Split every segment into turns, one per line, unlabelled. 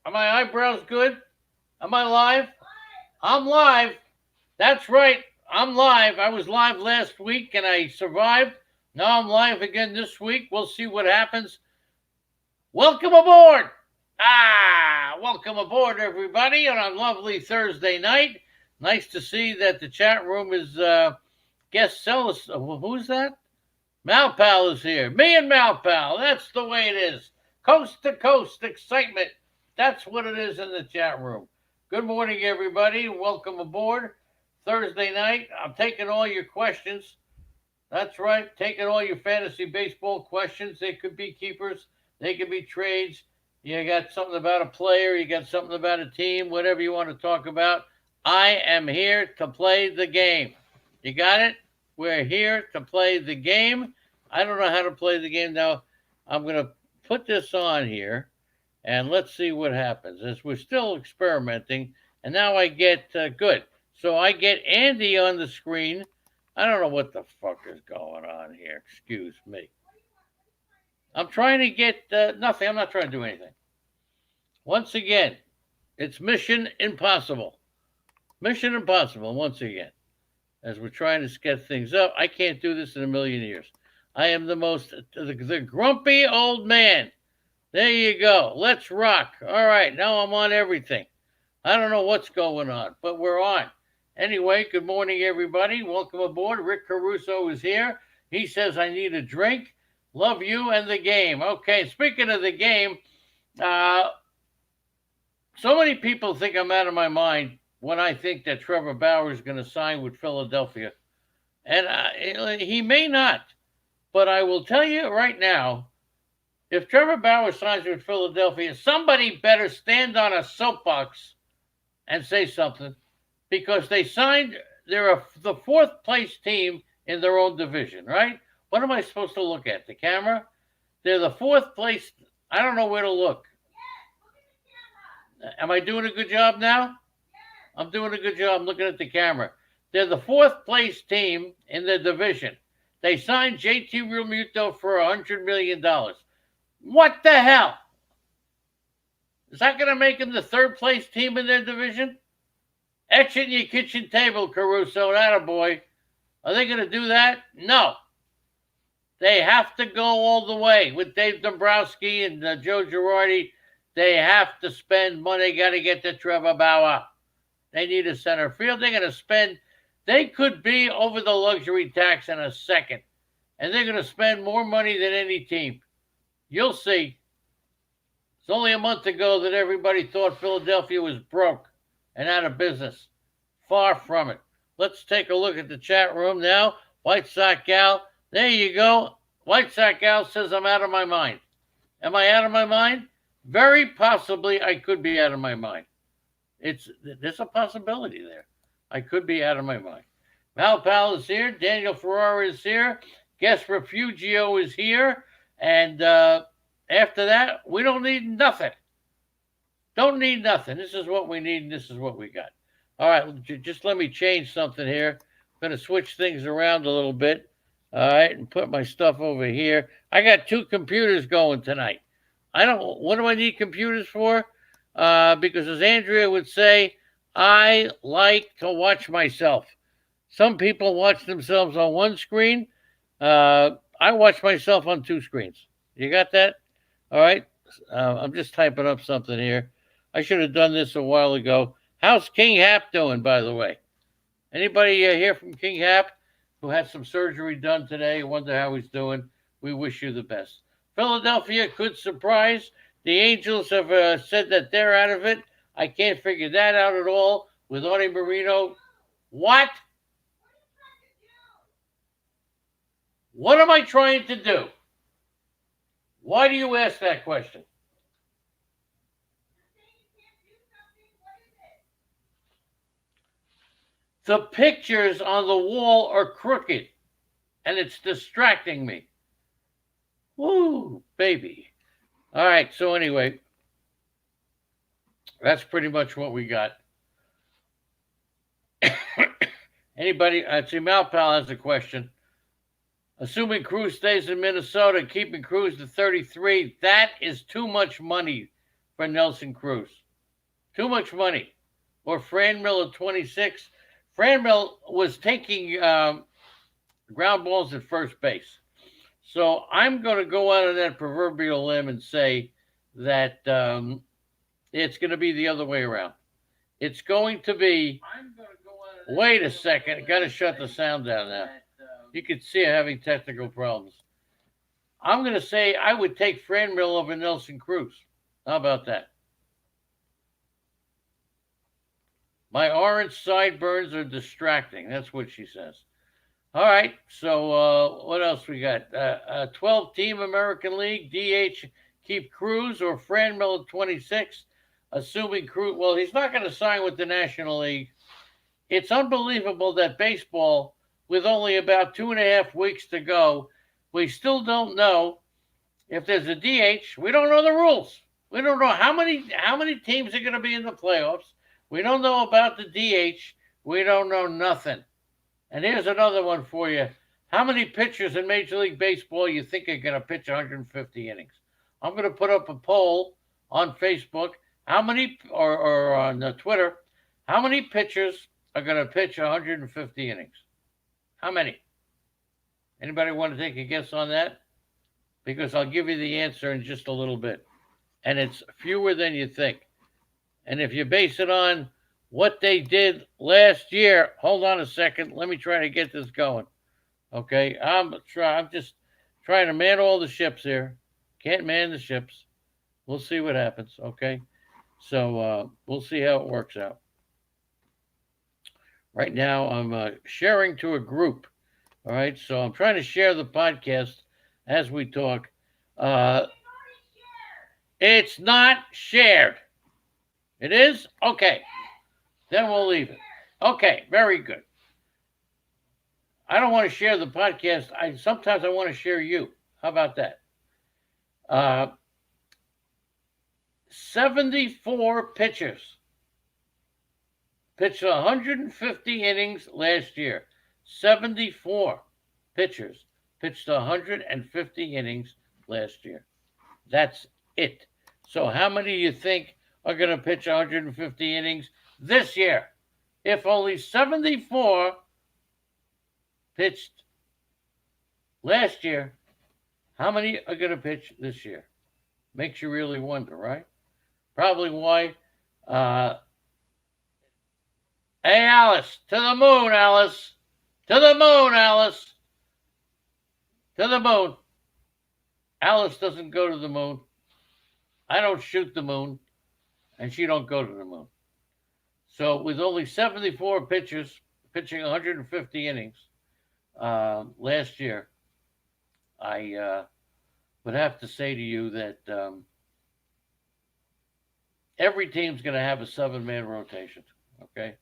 Are my eyebrows good? Am I live? I'm live. That's right. I'm live. I was live last week and I survived. Now I'm live again this week. We'll see what happens. Welcome aboard. Welcome aboard, everybody, on a lovely Thursday night. Nice to see that the chat room is guest cellist. Who's that? Malpal is here. Me and Malpal. That's the way it is. Coast to coast excitement. That's what it is in the chat room. Good morning, everybody. Welcome aboard. Thursday night. I'm taking all your questions. That's right. Taking all your fantasy baseball questions. They could be keepers. They could be trades. You got something about a player. You got something about a team. Whatever you want to talk about. I am here to play the game. You got it? We're here to play the game. I don't know how to play the game now. I'm going to put this on here, and let's see what happens. As we're still experimenting, and now I get good. So I get Andy on the screen. I don't know what the fuck is going on here. Excuse me. I'm trying to get nothing. I'm not trying to do anything. Once again, it's Mission Impossible. Mission Impossible once again. As we're trying to sketch things up, I can't do this in a million years. I am the grumpy old man. There you go. Let's rock. All right, now I'm on everything. I don't know what's going on, but we're on. Anyway, good morning, everybody. Welcome aboard. Rick Caruso is here. He says, I need a drink. Love you and the game. Okay, speaking of the game, so many people think I'm out of my mind when I think that Trevor Bauer is going to sign with Philadelphia. And he may not. But I will tell you right now, if Trevor Bauer signs with Philadelphia, somebody better stand on a soapbox and say something, because they're the fourth place team in their own division, right? What am I supposed to look at? The camera? They're the fourth place. I don't know where to look. Am I doing a good job now? I'm doing a good job. I'm looking at the camera. They're the fourth place team in the division. They signed JT Realmuto for $100 million. What the hell? Is that going to make them the third place team in their division? Etch it in your kitchen table, Caruso. Attaboy. Are they going to do that? No. They have to go all the way with Dave Dombrowski and Joe Girardi. They have to spend money. They got to get to Trevor Bauer. They need a center field. They're going to spend. They could be over the luxury tax in a second, and they're going to spend more money than any team. You'll see. It's only a month ago that everybody thought Philadelphia was broke and out of business. Far from it. Let's take a look at the chat room now. White Sox Gal. There you go. White Sox Gal says I'm out of my mind. Am I out of my mind? Very possibly I could be out of my mind. There's a possibility there. I could be out of my mind. Malpal is here. Daniel Ferrara is here. Guest Refugio is here. And after that, we don't need nothing. Don't need nothing. This is what we need, and this is what we got. All right, just let me change something here. I'm going to switch things around a little bit. All right, and put my stuff over here. I got two computers going tonight. What do I need computers for? Because as Andrea would say, I like to watch myself. Some people watch themselves on one screen. I watch myself on two screens. You got that? All right. I'm just typing up something here. I should have done this a while ago. How's King Hap doing, by the way? Anybody hear from King Hap, who had some surgery done today? Wonder how he's doing. We wish you the best. Philadelphia could surprise. The Angels have said that they're out of it. I can't figure that out at all with Artie Moreno. What? What am I trying to do? Why do you ask that question? The pictures on the wall are crooked, and it's distracting me. Woo, baby. All right, so anyway, that's pretty much what we got. Anybody? I see Malpal has a question. Assuming Cruz stays in Minnesota, keeping Cruz to 33, that is too much money for Nelson Cruz. Too much money. Or Franmil at 26. Franmil was taking ground balls at first base. So I'm going to go out on that proverbial limb and say that it's going to be the other way around. It's going to be. Wait a second. Got to shut the sound down now. You can see I'm having technical problems. I'm going to say I would take Franmil over Nelson Cruz. How about that? My orange sideburns are distracting. That's what she says. All right. So what else we got? 12-team American League. DH keep Cruz or Franmil at 26. Assuming Cruz. Well, he's not going to sign with the National League. It's unbelievable that baseball, with only about 2.5 weeks to go, we still don't know if there's a DH. We don't know the rules. We don't know how many teams are going to be in the playoffs. We don't know about the DH. We don't know nothing. And here's another one for you. How many pitchers in Major League Baseball you think are going to pitch 150 innings? I'm going to put up a poll on Facebook. How many, or on Twitter, how many pitchers are going to pitch 150 innings? How many? Anybody want to take a guess on that? Because I'll give you the answer in just a little bit. And it's fewer than you think. And if you base it on what they did last year, hold on a second. Let me try to get this going. Okay, I'm just trying to man all the ships here. Can't man the ships. We'll see what happens. Okay, so we'll see how it works out. Right now, I'm sharing to a group. All right, so I'm trying to share the podcast as we talk. It's not shared. It is? Okay. Then we'll leave it. Okay, very good. I don't want to share the podcast. Sometimes I want to share you. How about that? 74 pitchers pitched 150 innings last year. 74 pitchers pitched 150 innings last year. That's it. So how many do you think are going to pitch 150 innings this year? If only 74 pitched last year, how many are going to pitch this year? Makes you really wonder, right? Probably why. Hey, Alice, to the moon, Alice. To the moon, Alice. To the moon. Alice doesn't go to the moon. I don't shoot the moon, and she don't go to the moon. So with only 74 pitchers pitching 150 innings last year, I would have to say to you that every team's going to have a 7-man rotation, okay?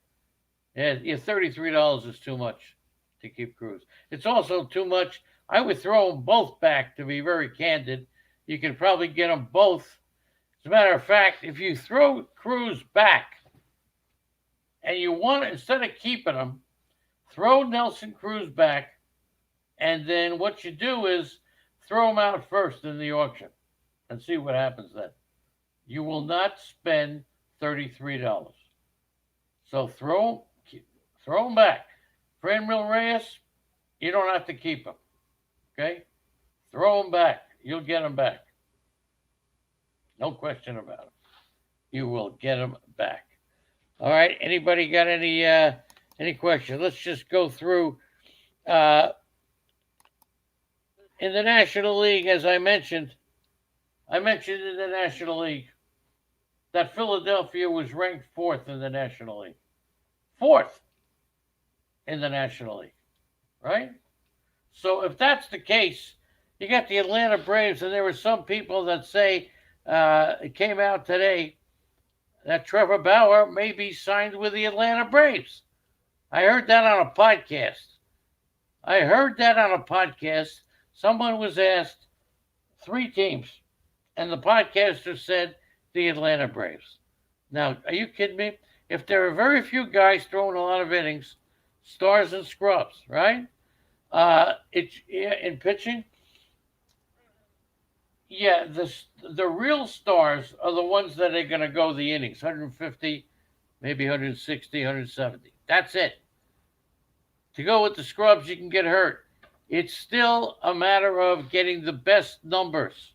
And $33 is too much to keep Cruz. It's also too much. I would throw them both back, to be very candid. You can probably get them both. As a matter of fact, if you throw Cruz back and you want to, instead of keeping him, throw Nelson Cruz back, and then what you do is throw him out first in the auction and see what happens then. You will not spend $33. So throw him back. Franmil Reyes, you don't have to keep him. Okay? Throw him back. You'll get him back. No question about it. You will get him back. All right. Anybody got any questions? Let's just go through. In the National League, as I mentioned in the National League that Philadelphia was ranked 4th in the National League. 4th in the National League, right? So if that's the case, you got the Atlanta Braves, and there were some people that say it came out today that Trevor Bauer may be signed with the Atlanta Braves. I heard that on a podcast. Someone was asked 3 teams, and the podcaster said the Atlanta Braves. Now, are you kidding me? If there are very few guys throwing a lot of innings, stars and scrubs, right? In pitching, Yeah, the real stars are the ones that are going to go the innings, 150, maybe 160, 170. That's it. To go with the scrubs, you can get hurt. It's still a matter of getting the best numbers,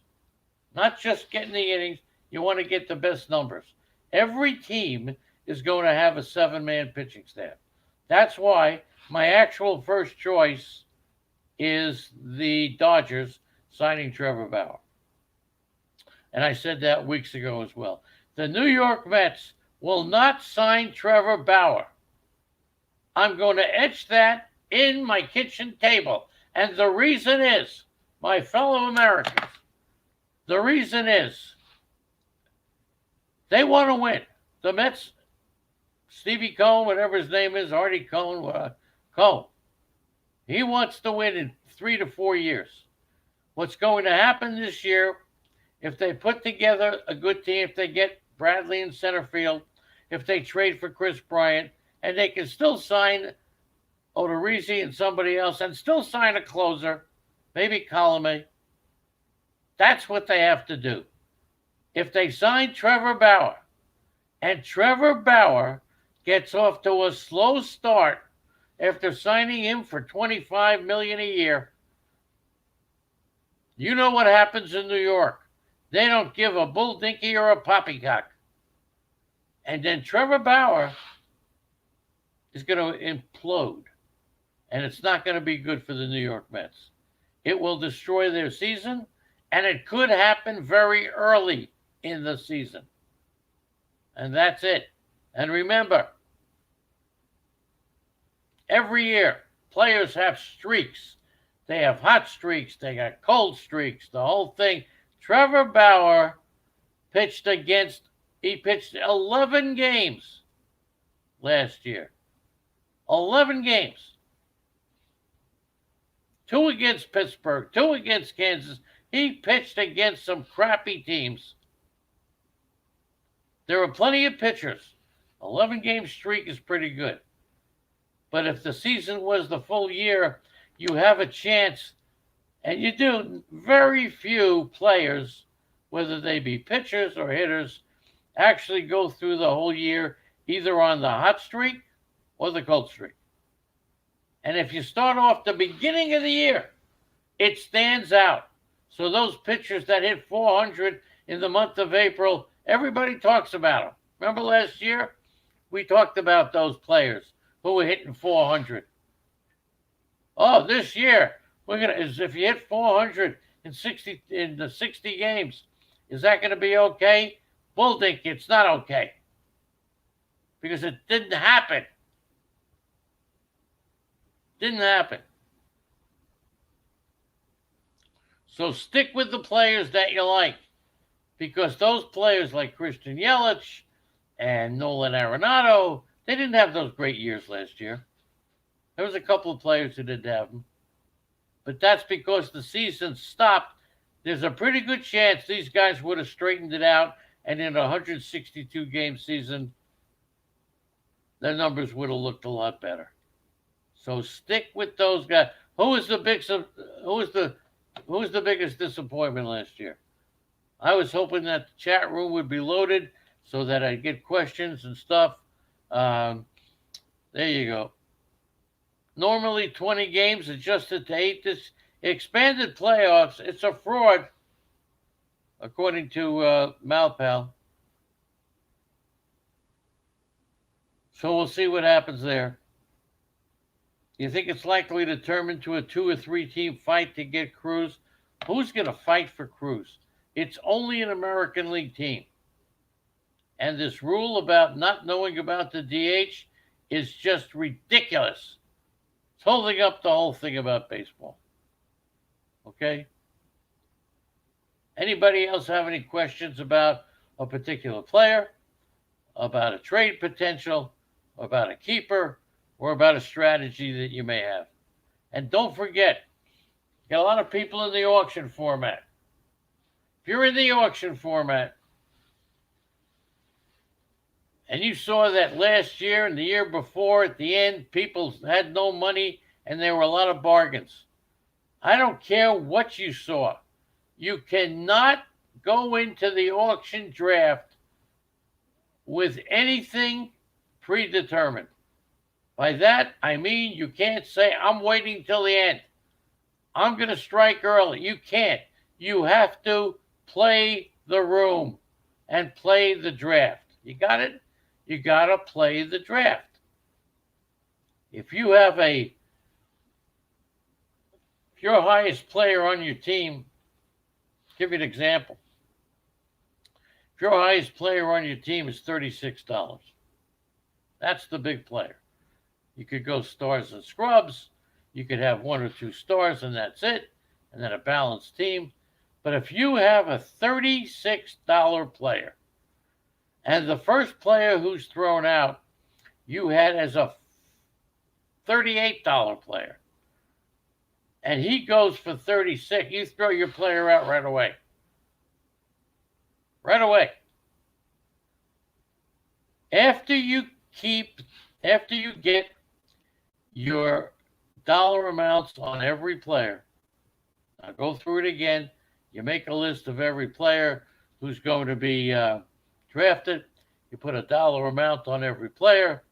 not just getting the innings. You want to get the best numbers. Every team is going to have a seven-man pitching staff. That's why my actual first choice is the Dodgers signing Trevor Bauer. And I said that weeks ago as well. The New York Mets will not sign Trevor Bauer. I'm going to etch that in my kitchen table. And the reason is, my fellow Americans, the reason is they want to win. The Mets, Stevie Cohen, whatever his name is, Artie Cohen, Cohen, he wants to win in 3 to 4 years. What's going to happen this year, if they put together a good team, if they get Bradley in center field, if they trade for Chris Bryant, and they can still sign Odorizzi and somebody else, and still sign a closer, maybe Colomé, that's what they have to do. If they sign Trevor Bauer, and Trevor Bauer gets off to a slow start after signing him for $25 million a year, you know what happens in New York. They don't give a bull dinky or a poppycock. And then Trevor Bauer is going to implode. And it's not going to be good for the New York Mets. It will destroy their season, and it could happen very early in the season. And that's it. And remember, every year, players have streaks. They have hot streaks. They got cold streaks. The whole thing. Trevor Bauer pitched 11 games last year. 11 games. 2 against Pittsburgh, 2 against Kansas. He pitched against some crappy teams. There are plenty of pitchers. 11-game streak is pretty good. But if the season was the full year, you have a chance, and you do. Very few players, whether they be pitchers or hitters, actually go through the whole year either on the hot streak or the cold streak. And if you start off the beginning of the year, it stands out. So those pitchers that hit 400 in the month of April, everybody talks about them. Remember last year? We talked about those players who were hitting 400. Oh, this year, if you hit 400 in the 60 games, is that going to be okay? Bulldink, it's not okay. Because it didn't happen. Didn't happen. So stick with the players that you like, because those players like Christian Yelich and Nolan Arenado, they didn't have those great years last year. There was a couple of players who didn't have them. But that's because the season stopped. There's a pretty good chance these guys would have straightened it out, and in a 162-game season, their numbers would have looked a lot better. So stick with those guys. Who was the biggest disappointment last year? I was hoping that the chat room would be loaded so that I'd get questions and stuff. There you go. Normally 20 games, adjusted to 8. This expanded playoffs, it's a fraud, according to Malpal. So we'll see what happens there. You think it's likely to turn into a 2 or 3 team fight to get Cruz? Who's going to fight for Cruz? It's only an American League team. And this rule about not knowing about the DH is just ridiculous. It's holding up the whole thing about baseball. Okay? Anybody else have any questions about a particular player, about a trade potential, about a keeper, or about a strategy that you may have? And don't forget, you got a lot of people in the auction format. If you're in the auction format and you saw that last year and the year before, at the end, people had no money and there were a lot of bargains. I don't care what you saw. You cannot go into the auction draft with anything predetermined. By that, I mean you can't say, I'm waiting till the end. I'm going to strike early. You can't. You have to play the room and play the draft. You got it? You got to play the draft. If you have if your highest player on your team, give you an example. If your highest player on your team is $36, that's the big player. You could go stars and scrubs. You could have one or two stars and that's it, and then a balanced team. But if you have a $36 player and the first player who's thrown out you had as a $38 player and he goes for 36, you throw your player out right away. Right away. After you get your dollar amounts on every player, I'll go through it again. You make a list of every player who's going to be drafted. You put a dollar amount on every player.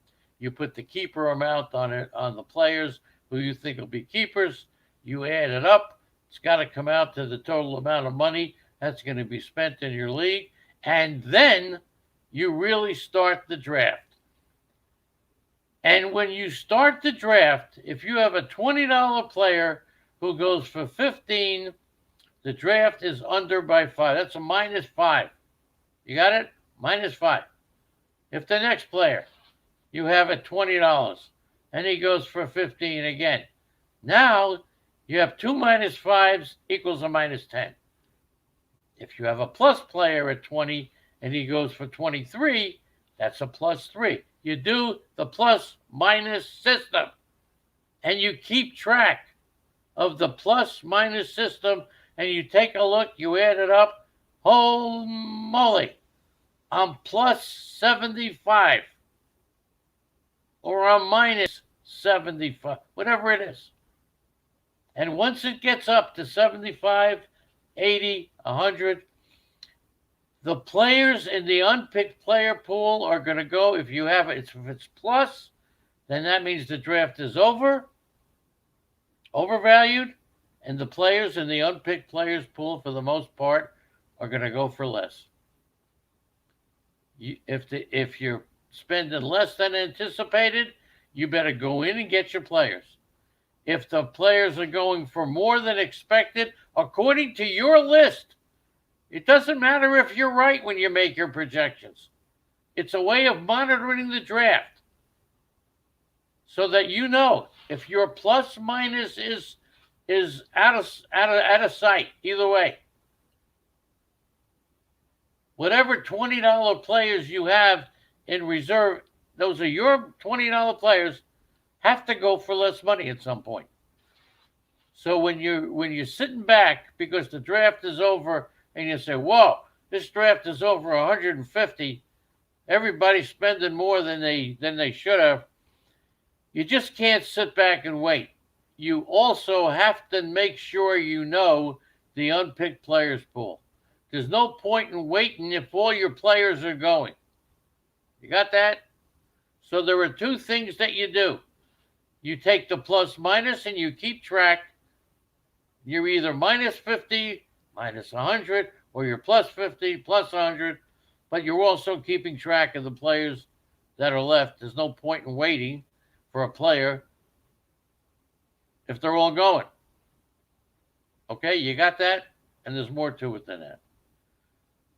You put the keeper amount on it on the players who you think will be keepers. You add it up. It's got to come out to the total amount of money that's going to be spent in your league. And then you really start the draft. And when you start the draft, if you have a $20 player who goes for 15, the draft is under by 5. That's a -5. You got it? -5. If the next player, you have at $20 and he goes for 15 again, now you have two -5s equals a -10. If you have a plus player at 20 and he goes for 23, that's a +3. You do the plus minus system and you keep track of the plus minus system and you take a look, you add it up. Holy moly, I'm plus 75 or I'm minus 75, whatever it is. And once it gets up to 75, 80, 100, the players in the unpicked player pool are going to go, if it's plus, then that means the draft is overvalued, and the players in the unpicked players pool, for the most part, are going to go for less. If you're spending less than anticipated, you better go in and get your players. If the players are going for more than expected, according to your list, it doesn't matter if you're right when you make your projections. It's a way of monitoring the draft so that you know if your plus minus is out of sight. Either way, whatever $20 players you have in reserve, those are your $20 players, have to go for less money at some point. So when you're sitting back because the draft is over and you say, whoa, this draft is over 150, everybody's spending more than they should have, you just can't sit back and wait. You also have to make sure you know the unpicked players pool. There's no point in waiting if all your players are going. You got that? So there are two things that you do. You take the plus minus and you keep track. You're either -50, -100, or you're +50, +100, but you're also keeping track of the players that are left. There's no point in waiting for a player if they're all going. Okay, you got that? And there's more to it than that.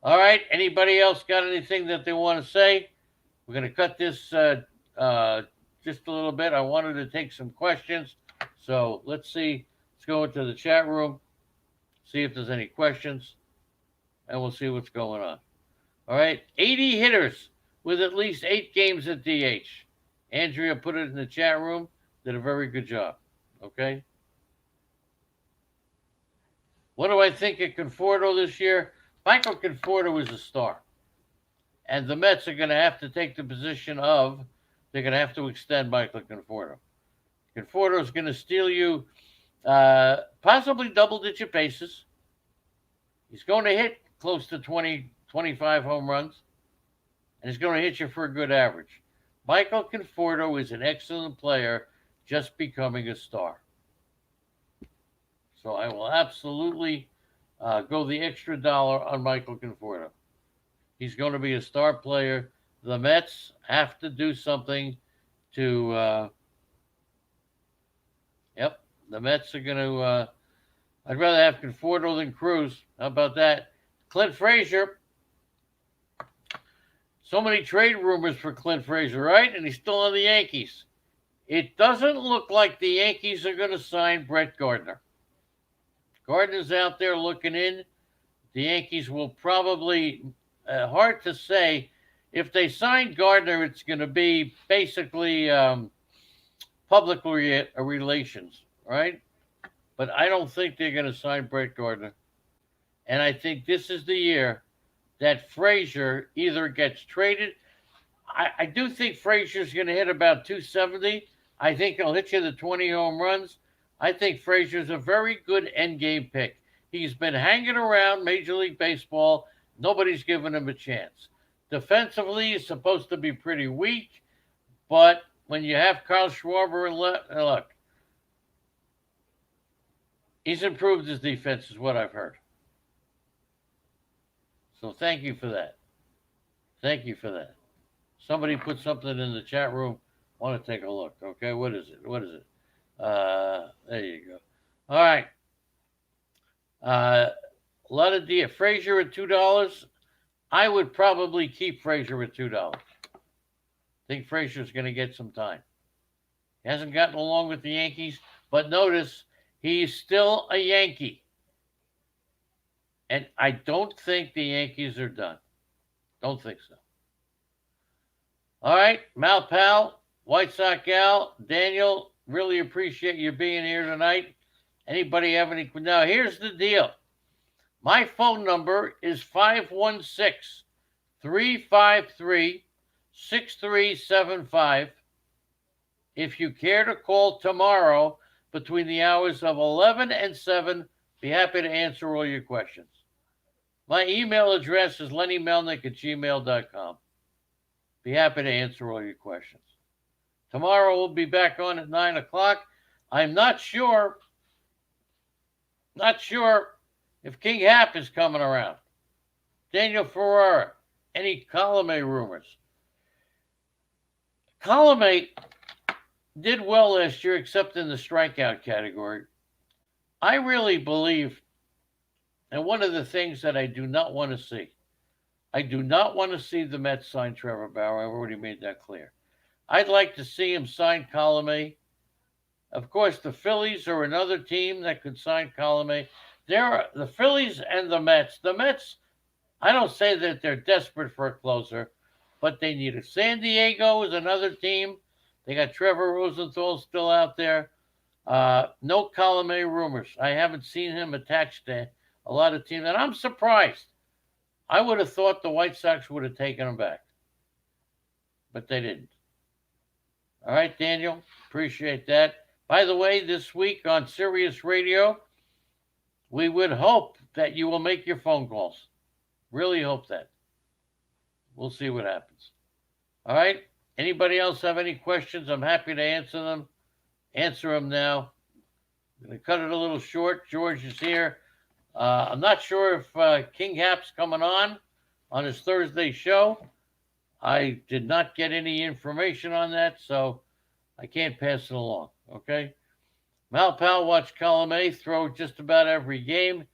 All right, anybody else got anything that they want to say? We're going to cut this just a little bit. I wanted to take some questions. So let's see. Let's go into the chat room, see if there's any questions, and we'll see what's going on. All right, 80 hitters with at least 8 games at DH. Andrea put it in the chat room, did a very good job. Okay. What do I think of Conforto this year? Michael Conforto is a star. And the Mets are going to have to take the position of, they're going to have to extend Michael Conforto. Conforto is going to steal you possibly double-digit bases. He's going to hit close to 20, 25 home runs, and he's going to hit you for a good average. Michael Conforto is an excellent player, just becoming a star. So I will absolutely go the extra dollar on Michael Conforto. He's going to be a star player. The Mets have to do something to. Yep, the Mets are going to. I'd rather have Conforto than Cruz. How about that? Clint Frazier. So many trade rumors for Clint Frazier, right? And he's still on the Yankees. It doesn't look like the Yankees are going to sign Brett Gardner. Gardner's out there looking in. The Yankees will probably, hard to say, if they sign Gardner, it's going to be basically public relations, right? But I don't think they're going to sign Brett Gardner. And I think this is the year that Frazier either gets traded. I do think Frazier's going to hit about 270. I think he'll hit you the 20 home runs. I think Frazier's a very good end game pick. He's been hanging around Major League Baseball. Nobody's given him a chance. Defensively, he's supposed to be pretty weak, but when you have Carl Schwarber and look, he's improved his defense, is what I've heard. So thank you for that. Thank you for that. Somebody put something in the chat room. I want to take a look. Okay, what is it? What is it? There you go. All right. A lot of Frazier at $2. I would probably keep Frazier at $2. I think Frazier's going to get some time. He hasn't gotten along with the Yankees, but notice he's still a Yankee. And I don't think the Yankees are done. Don't think so. All right, Mal Pal, White Sox Gal, Daniel, really appreciate you being here tonight. Anybody have any? Now, here's the deal. My phone number is 516-353-6375. If you care to call tomorrow between the hours of 11 and 7, be happy to answer all your questions. My email address is lennymelnick@gmail.com. Be happy to answer all your questions. Tomorrow we'll be back on at 9 o'clock. I'm not sure if King Hap is coming around. Daniel Ferrara, any Colomé rumors? Colomé did well last year, except in the strikeout category. I really believe, and one of the things that I do not want to see, I do not want to see the Mets sign Trevor Bauer. I've already made that clear. I'd like to see him sign Colomé. Of course, the Phillies are another team that could sign Colomé. There are the Phillies and the Mets. The Mets, I don't say that they're desperate for a closer, but they need it. San Diego is another team. They got Trevor Rosenthal still out there. No Colomé rumors. I haven't seen him attached to a lot of teams, and I'm surprised. I would have thought the White Sox would have taken him back, but they didn't. All right, Daniel, appreciate that. By the way, this week on Sirius Radio, we would hope that you will make your phone calls. Really hope that. We'll see what happens. All right. Anybody else have any questions? I'm happy to answer them. Answer them now. I'm going to cut it a little short. George is here. I'm not sure if King Hap's coming on his Thursday show. I did not get any information on that, so I can't pass it along. Okay. Mal Pal watched Colomé throw just about every game.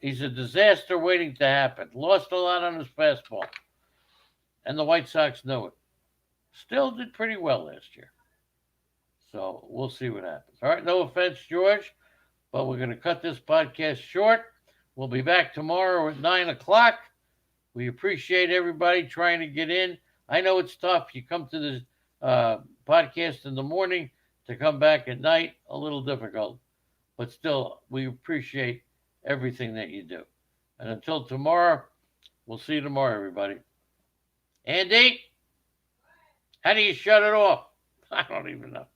He's a disaster waiting to happen. Lost a lot on his fastball. And the White Sox know it. Still did pretty well last year. So we'll see what happens. All right, no offense, George, but we're going to cut this podcast short. We'll be back tomorrow at 9 o'clock. We appreciate everybody trying to get in. I know it's tough. You come to the podcast in the morning to come back at night, a little difficult. But still, we appreciate everything that you do. And until tomorrow, we'll see you tomorrow, everybody. Andy, how do you shut it off? I don't even know.